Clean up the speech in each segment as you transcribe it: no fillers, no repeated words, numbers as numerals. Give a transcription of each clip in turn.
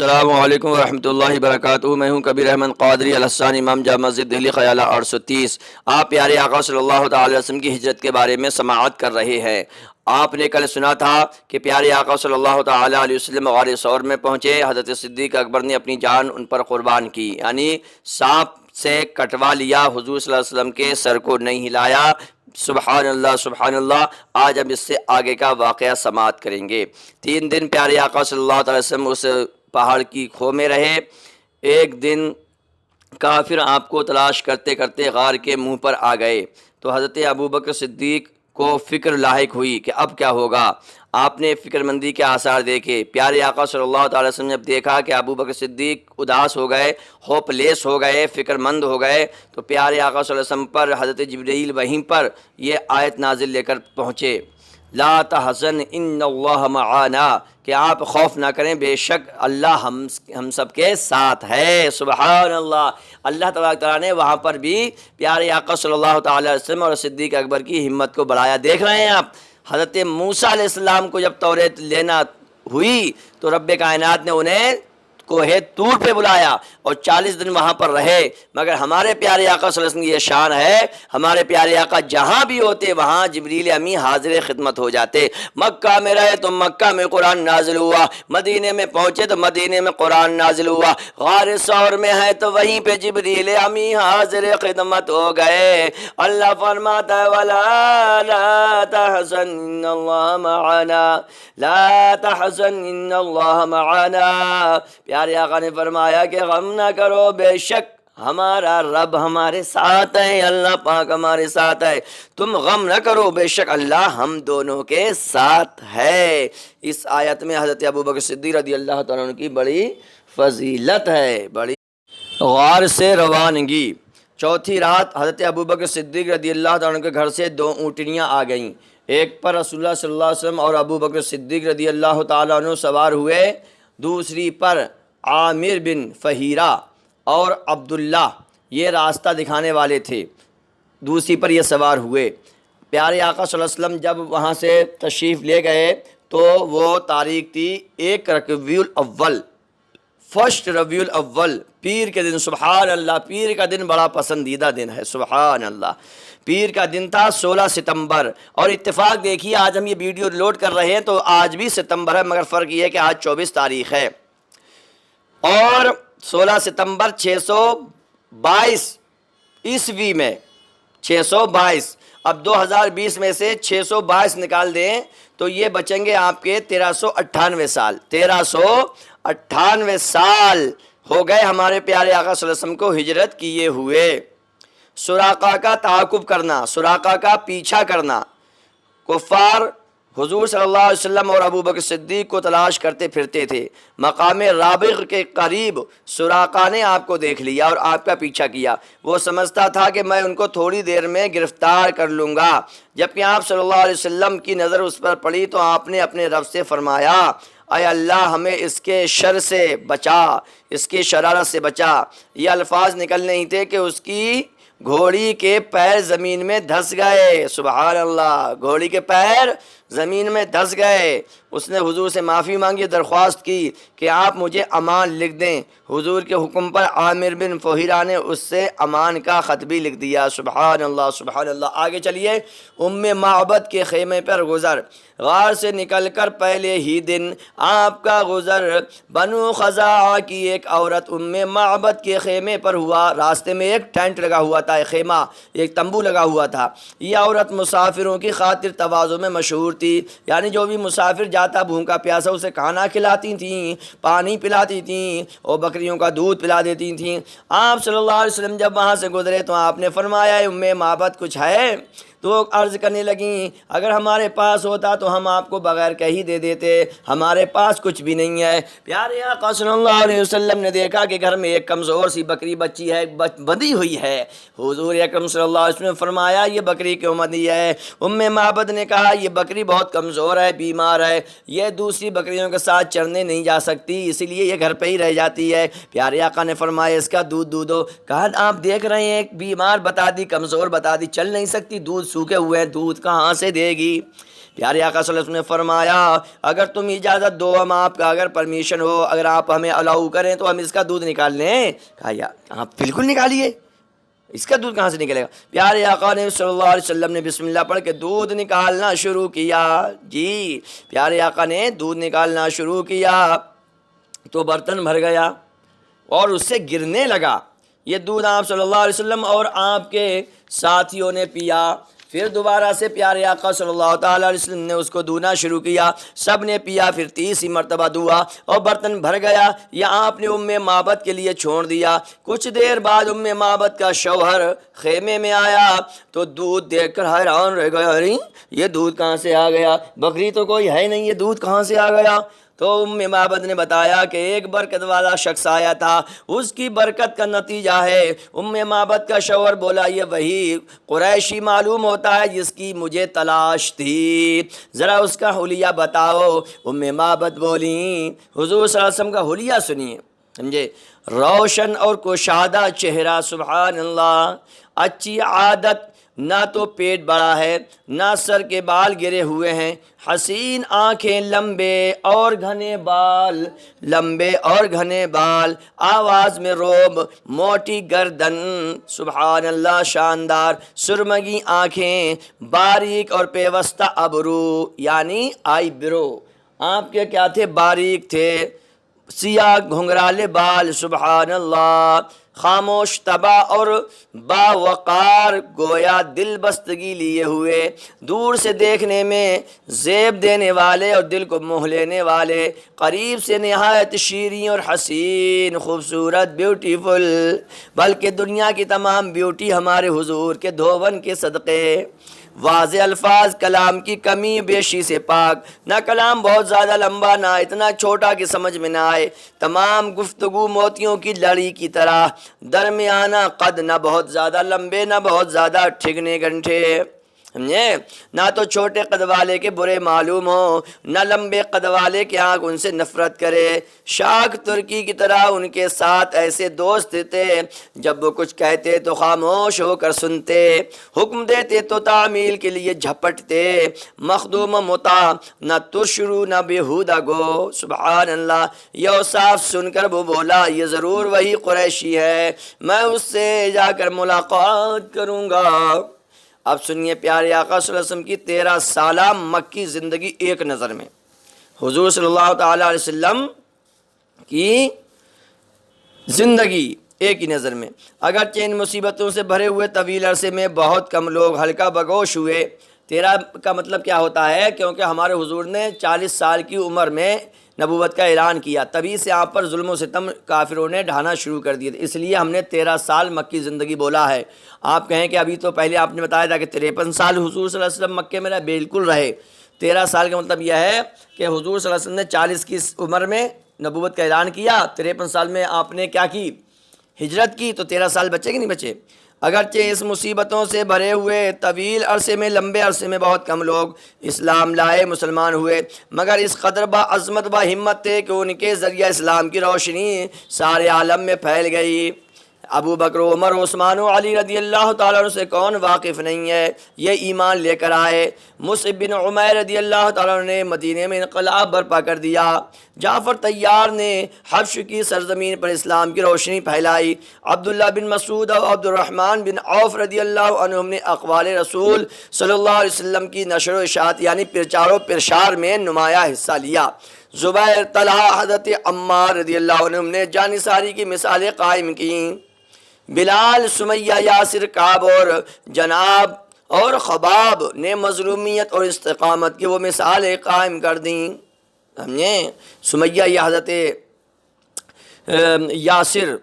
السلام علیکم ورحمۃ اللہ وبرکاتہ۔ میں ہوں کبیر احمد قادری الحسانی، امام جامع مسجد دہلی، خیالہ 830۔ آپ پیارے آقا صلی اللہ تعالی وسلم کی ہجرت کے بارے میں سماعت کر رہے ہیں۔ آپ نے کل سنا تھا کہ پیارے آقا صلی اللہ تعالی علیہ وسلم غار ثور میں پہنچے، حضرت صدیق اکبر نے اپنی جان ان پر قربان کی، یعنی سانپ سے کٹوا لیا، حضور صلی اللہ علیہ وسلم کے سر کو نہیں ہلایا۔ سبحان اللہ سبحان اللہ۔ آج ہم اس سے آگے کا واقعہ سماعت کریں گے۔ 3 دن پیارے آقا صلی اللہ تعالی وسلم اس پہاڑ کی کھو میں رہے۔ ایک دن کافر آپ کو تلاش کرتے کرتے غار کے منہ پر آ گئے تو حضرت ابوبکر صدیق کو فکر لاحق ہوئی کہ اب کیا ہوگا۔ آپ نے فکر مندی کے آثار دیکھے۔ پیارے آقا صلی اللہ تعالی وسلم نے جب دیکھا کہ ابوبکر صدیق اداس ہو گئے، ہوپ لیس ہو گئے، فکر مند ہو گئے، تو پیارے آقا صلی اللہ علیہ وسلم پر حضرت جبرائیل وہیں پر یہ آیت نازل لے کر پہنچے، لا تحزن ان اللہ معانا، کہ آپ خوف نہ کریں، بے شک اللہ ہم سب کے ساتھ ہے۔ سبحان اللہ۔ اللہ تبارک تعالیٰ نے وہاں پر بھی پیارے آقا صلی اللہ تعالی علیہ وسلم اور صدیق اکبر کی ہمت کو بڑھایا۔ دیکھ رہے ہیں آپ، حضرت موسیٰ علیہ السلام کو جب توریت لینا ہوئی تو رب کائنات نے انہیں کوہ طور پہ بلایا اور 40 دن وہاں پر رہے۔ مگر ہمارے پیارے آقا صلی اللہ علیہ وسلم کی یہ شان ہے، ہمارے پیارے آقا جہاں بھی ہوتے وہاں جبریل امی حاضر خدمت ہو جاتے۔ مکہ میں رہے تو مکہ میں قرآن نازل ہوا، مدینے میں پہنچے تو مدینے میں قرآن نازل ہوا، غار ثور میں ہے تو وہیں پہ جبریل امی حاضر خدمت ہو گئے۔ اللہ فرماتا ہے وَلَا لَا تَحْزَنْ إِنَّ اللَّهَ مَعَنَا، لا تحزن ان اللہ معنا۔ پیارے آقا نے فرمایا کہ غم نہ کرو، بے شک ہمارا رب ہمارے ساتھ ہے، اللہ پاک ہمارے ساتھ ہے، تم غم نہ کرو، بے شک اللہ ہم دونوں کے ساتھ ہے۔ اس آیت میں حضرت ابوبکر صدیق رضی اللہ تعالیٰ عنہ کی بڑی فضیلت ہے، بڑی۔ غار سے روانگی۔ چوتھی رات حضرت ابوبکر صدیق رضی اللہ تعالیٰ عنہ کے گھر سے 2 اونٹنیاں آ گئیں، ایک پر رسول اللہ صلی اللہ علیہ وسلم اور ابوبکر صدیق رضی اللہ تعالیٰ عنہ سوار ہوئے، دوسری پر عامر بن فہیرہ اور عبداللہ، یہ راستہ دکھانے والے تھے، دوسری پر یہ سوار ہوئے۔ پیارے آقا صلی اللہ علیہ وسلم جب وہاں سے تشریف لے گئے تو وہ تاریخ تھی 1 ربیع الاول، فرسٹ ربیع الاول، پیر کے دن۔ سبحان اللہ، پیر کا دن بڑا پسندیدہ دن ہے، سبحان اللہ۔ پیر کا دن تھا 16 ستمبر، اور اتفاق دیکھیے آج ہم یہ ویڈیو لوڈ کر رہے ہیں تو آج بھی ستمبر ہے، مگر فرق یہ ہے کہ آج 24 تاریخ ہے، اور 16 ستمبر 622 عیسوی میں، 622۔ اب 2020 میں سے 622 نکال دیں تو یہ بچیں گے آپ کے 1398 سال۔ 1398 سال ہو گئے ہمارے پیارے آقا صلی اللہ علیہ وسلم کو ہجرت کیے ہوئے۔ سراقہ کا تعاقب کرنا، سراقہ کا پیچھا کرنا، کفار حضور صلی اللہ علیہ وسلم اور ابوبکر صدیق کو تلاش کرتے پھرتے تھے۔ مقام رابغ کے قریب سراقہ نے آپ کو دیکھ لیا اور آپ کا پیچھا کیا۔ وہ سمجھتا تھا کہ میں ان کو تھوڑی دیر میں گرفتار کر لوں گا، جبکہ آپ صلی اللہ علیہ وسلم کی نظر اس پر پڑی تو آپ نے اپنے رب سے فرمایا اے اللہ ہمیں اس کے شر سے بچا، اس کی شرارت سے بچا۔ یہ الفاظ نکلنے ہی تھے کہ اس کی گھوڑی کے پیر زمین میں دھس گئے۔ سبحان اللہ، گھوڑی کے پیر زمین میں دھس گئے۔ اس نے حضور سے معافی مانگی، درخواست کی کہ آپ مجھے امان لکھ دیں۔ حضور کے حکم پر عامر بن فہیرہ نے اس سے امان کا خط بھی لکھ دیا۔ سبحان اللہ سبحان اللہ۔ آگے چلیے، ام معبد کے خیمے پر گزر۔ غار سے نکل کر پہلے ہی دن آپ کا گزر بنو خزاعہ کی ایک عورت ام معبد کے خیمے پر ہوا۔ راستے میں ایک ٹینٹ لگا ہوا تھا، ایک خیمہ، ایک تمبو لگا ہوا تھا۔ یہ عورت مسافروں کی خاطر تواضع میں مشہور تھی، یعنی جو بھی مسافر جاتا بھوکا پیاسا اسے کھانا کھلاتی تھیں، پانی پلاتی تھیں اور بکریوں کا دودھ پلا دیتی تھیں۔ آپ صلی اللہ علیہ وسلم جب وہاں سے گزرے تو آپ نے فرمایا ام معبد کچھ ہے؟ تو عرض کرنے لگیں اگر ہمارے پاس ہوتا تو ہم آپ کو بغیر کہیں دے دیتے، ہمارے پاس کچھ بھی نہیں ہے۔ پیارے آقا صلی اللہ علیہ وسلم نے دیکھا کہ گھر میں ایک کمزور سی بکری بچی ہے، بندھی ہوئی ہے۔ حضور اکرم صلی اللہ علیہ وسلم نے فرمایا یہ بکری کیوں بندھی ہے؟ ام معبد نے کہا یہ بکری بہت کمزور ہے، بیمار ہے، یہ دوسری بکریوں کے ساتھ چرنے نہیں جا سکتی، اسی لیے یہ گھر پہ ہی رہ جاتی ہے۔ پیارے آقا نے فرمایا اس کا دودھ دو۔ کہا آپ دیکھ رہے ہیں ایک بیمار بتا دی، کمزور بتا دی، چل نہیں سکتی، دودھ سوکھے ہوئے ہیں، دودھ کہاں سے دے گی؟ پیارے آقا صلی اللہ علیہ وسلم نے فرمایا اگر تم اجازت دو، ہم آپ کا اگر پرمیشن ہو، اگر آپ ہمیں الاؤ کریں تو ہم اس کا دودھ نکال لیں۔ کہا یا آپ بالکل نکالیے، اس کا دودھ کہاں سے نکلے گا؟ پیارے آقا نے صلی اللہ علیہ وسلم نے بسم اللہ پڑھ کے دودھ نکالنا شروع کیا۔ جی پیارے آقا نے دودھ نکالنا شروع کیا تو برتن بھر گیا اور اس سے گرنے لگا۔ یہ دودھ آپ صلی اللہ علیہ وسلم اور آپ کے ساتھیوں نے پیا۔ پھر دوبارہ سے پیارے آقا صلی اللہ تعالیٰ علیہ وسلم نے اس کو دھونا شروع کیا، سب نے پیا، پھر تیسری مرتبہ دھوا اور برتن بھر گیا۔ یہ آپ نے ام معبد کے لیے چھوڑ دیا۔ کچھ دیر بعد ام معبد کا شوہر خیمے میں آیا تو دودھ دیکھ کر حیران رہ گیا، ارے یہ دودھ کہاں سے آ گیا؟ بکری تو کوئی ہے نہیں، یہ دودھ کہاں سے آ گیا؟ تو ام معبد نے بتایا کہ ایک برکت والا شخص آیا تھا، اس کی برکت کا نتیجہ ہے۔ ام معبد کا شوہر بولا یہ وہی قریشی معلوم ہوتا ہے جس کی مجھے تلاش تھی، ذرا اس کا حلیہ بتاؤ۔ ام معبد بولی حضور صلی اللہ علیہ وسلم کا حلیہ سنیے، سمجھے؟ روشن اور کشادہ چہرہ، سبحان اللہ، اچھی عادت، نہ تو پیٹ بڑا ہے نہ سر کے بال گرے ہوئے ہیں، حسین آنکھیں، لمبے اور گھنے بال، لمبے اور گھنے بال، آواز میں روب، موٹی گردن، سبحان اللہ، شاندار، سرمگی آنکھیں، باریک اور پیوستہ ابرو یعنی آئی برو، آپ کے کیا تھے؟ باریک تھے، سیاہ گھنگرالے بال، سبحان اللہ، خاموش طبع اور باوقار، گویا دل بستگی لیے ہوئے، دور سے دیکھنے میں زیب دینے والے اور دل کو موہ لینے والے، قریب سے نہایت شیریں اور حسین، خوبصورت، بیوٹیفل، بلکہ دنیا کی تمام بیوٹی ہمارے حضور کے دھون کے صدقے، واضح الفاظ، کلام کی کمی بیشی سے پاک، نہ کلام بہت زیادہ لمبا نہ اتنا چھوٹا کہ سمجھ میں نہ آئے، تمام گفتگو موتیوں کی لڑی کی طرح، درمیانہ قد، نہ بہت زیادہ لمبے نہ بہت زیادہ ٹھگنے گنٹھے، سمجھے؟ نہ تو چھوٹے قد والے کے برے معلوم ہو، نہ لمبے قد والے کی آنکھ ان سے نفرت کرے، شاخ ترکی کی طرح ان کے ساتھ ایسے دوست تھے، جب وہ کچھ کہتے تو خاموش ہو کر سنتے، حکم دیتے تو تعمیل کے لیے جھپٹتے، مخدوم مطاع، نہ تشرو نہ بیہودہ گو، سبحان اللہ۔ یہ اوصاف سن کر وہ بولا یہ ضرور وہی قریشی ہے، میں اس سے جا کر ملاقات کروں گا۔ اب سنیے پیارے آقا صلی اللہ علیہ وسلم کی 13 سالہ مکی زندگی ایک نظر میں، حضور صلی اللہ تعالیٰ علیہ وسلم کی زندگی ایک ہی نظر میں، اگرچہ ان مصیبتوں سے بھرے ہوئے طویل عرصے میں بہت کم لوگ ہلکا بگوش ہوئے۔ 13 کا مطلب کیا ہوتا ہے؟ کیونکہ ہمارے حضور نے 40 سال کی عمر میں نبوت کا اعلان کیا، تبھی سے آپ پر ظلم و ستم کافروں نے ڈھانا شروع کر دیے، اس لیے ہم نے 13 سال مکی زندگی بولا ہے۔ آپ کہیں کہ ابھی تو پہلے آپ نے بتایا تھا کہ 53 سال حضور صلی اللہ علیہ وسلم مکے میں رہے، بالکل رہے۔ 13 سال کا مطلب یہ ہے کہ حضور صلی اللہ علیہ وسلم نے 40 کی عمر میں نبوت کا اعلان کیا، 53 سال میں آپ نے کیا کی؟ ہجرت کی، تو 13 سال بچے کہ نہیں بچے؟ اگرچہ اس مصیبتوں سے بھرے ہوئے طویل عرصے میں، لمبے عرصے میں بہت کم لوگ اسلام لائے، مسلمان ہوئے، مگر اس قدر با عظمت با ہمت تھے کہ ان کے ذریعہ اسلام کی روشنی سارے عالم میں پھیل گئی۔ ابو بکر، عمر، عثمان و علی رضی اللہ تعالیٰ عنہ سے کون واقف نہیں ہے؟ یہ ایمان لے کر آئے۔ مصعب بن عمیر رضی اللہ تعالیٰ عنہ نے مدینے میں انقلاب برپا کر دیا۔ جعفر طیار نے حبش کی سرزمین پر اسلام کی روشنی پھیلائی۔ عبداللہ بن مسعود اور عبد الرحمن بن عوف رضی اللہ عنہم نے اقوال رسول صلی اللہ علیہ وسلم کی نشر و اشاعت یعنی پرچار و پرشار میں نمایاں حصہ لیا۔ زبیر، طلحہ، حضرت عمار رضی اللہ عنہم نے جانثاری کی مثالیں قائم کیں۔ بلال، سمیہ، یاسر، کعب اور جناب اور خباب نے مظلومیت اور استقامت کی وہ مثالیں قائم کر دیں۔ سمجھے؟ سمیہ یہ حضرت یاسر،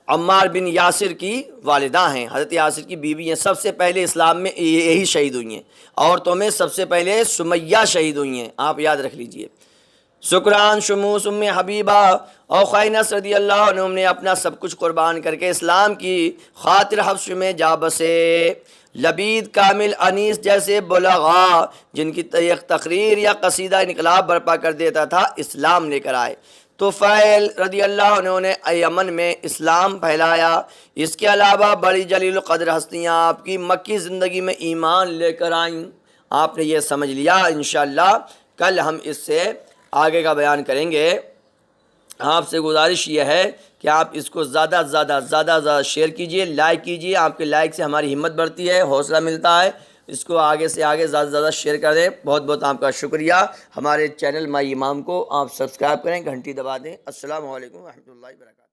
عمار بن یاسر کی والدہ ہیں، حضرت یاسر کی بیوی ہیں، سب سے پہلے اسلام میں یہی شہید ہوئی ہیں، عورتوں میں سب سے پہلے سمیہ شہید ہوئی ہیں، آپ یاد رکھ لیجئے۔ سکران، شموس، ام حبیبہ اور خینس رضی اللہ عنہم نے اپنا سب کچھ قربان کر کے اسلام کی خاطر حبش میں جا بسے۔ لبید، کامل، انیس جیسے بلغاء جن کی تقریر یا قصیدہ انقلاب برپا کر دیتا تھا، اسلام لے کر آئے۔ طفیل رضی اللہ عنہ نے یمن میں اسلام پھیلایا۔ اس کے علاوہ بڑی جلیل القدر ہستیاں آپ کی مکی زندگی میں ایمان لے کر آئیں۔ آپ نے یہ سمجھ لیا، انشاءاللہ کل ہم اس سے آگے کا بیان کریں گے۔ آپ سے گزارش یہ ہے کہ آپ اس کو زیادہ زیادہ شیئر کیجئے، لائک کیجئے، آپ کے لائک سے ہماری ہمت بڑھتی ہے، حوصلہ ملتا ہے۔ اس کو آگے سے آگے زیادہ سے زیادہ شیئر کر دیں۔ بہت بہت آپ کا شکریہ۔ ہمارے چینل مائی امام کو آپ سبسکرائب کریں، گھنٹی دبا دیں۔ السلام علیکم و رحمۃ اللہ وبرکاتہ۔